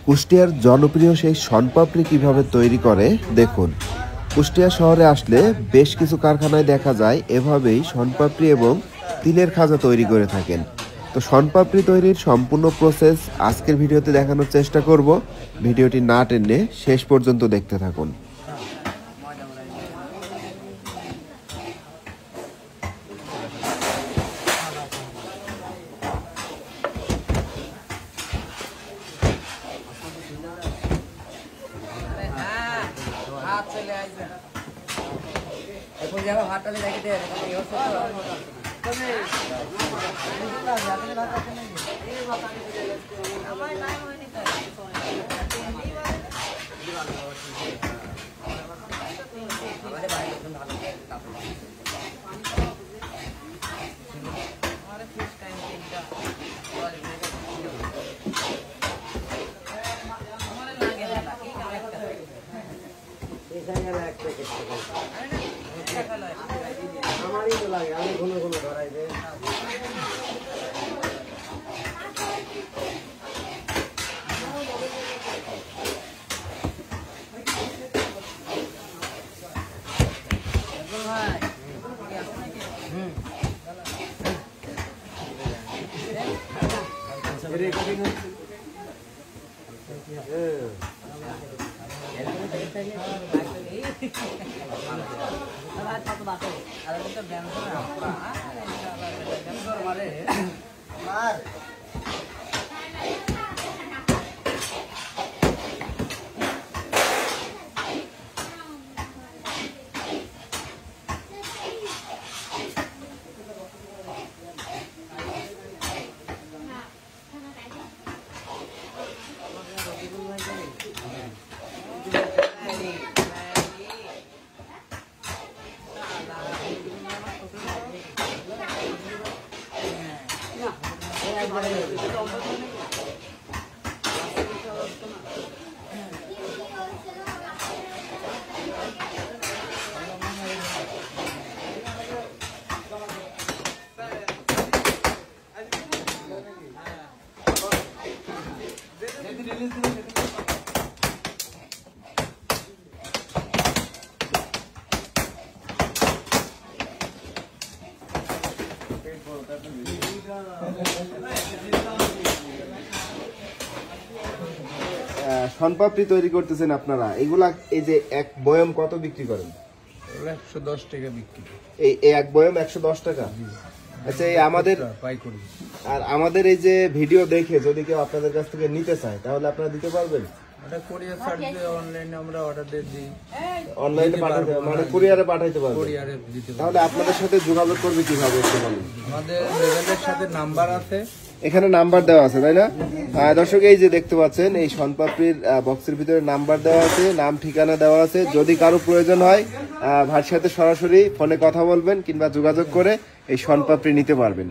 কুষ্টিয়ার জনপ্রিয় সেই শনপাপড়ি কিভাবে তৈরি করে দেখুন। কুষ্টিয়া শহরে আসলে বেশ কিছু কারখানায় দেখা যায় এভাবেই শনপাপড়ি এবং তিলের খাজা তৈরি করে থাকেন। তো শনপাপড়ি তৈরির সম্পূর্ণ প্রসেস আজকের ভিডিওতে দেখানোর চেষ্টা করব। ভিডিওটি না টেনে শেষ পর্যন্ত দেখতে থাকুন। আমারই তো লাগে, আমি ঘন ঘন ধরাই দেয়। শনপাপড়ি তৈরি করতেছেন আপনারা, এগুলা এই যে এক বয়ম কত বিক্রি করেন? 110 টাকা বিক্রি। এই এক বয়ম 110 টাকা। আচ্ছা, এই আমাদের পাইকারি। আর আমাদের এই যে ভিডিও দেখে যদি কেউ আপনাদের কাছ থেকে নিতে চায় তাহলে আপনারা দিতে পারবেন? এটা কুরিয়ার সার্ভিসে অনলাইনে আমরা অর্ডার দিয়ে দিই। অনলাইনে পাঠাতে মানে কুরিয়ারে পাঠাইতে পারবেন? কুরিয়ারে দিতে পারবেন। তাহলে আপনাদের সাথে যোগাযোগ করবে কিভাবে একটু বলুন। আমাদের লেভেলের সাথে নাম্বার আছে, এখানে নাম্বার দেওয়া আছে, তাই না? দর্শক, এই যে দেখতে পাচ্ছেন এই শনপাপড়ির বক্সের ভিতরে নাম্বার দেওয়া আছে, নাম ঠিকানা দেওয়া আছে। যদি কারো প্রয়োজন হয় ভাইয়ের সাথে সরাসরি ফোনে কথা বলবেন কিংবা যোগাযোগ করে এই শনপাপড়ি নিতে পারবেন।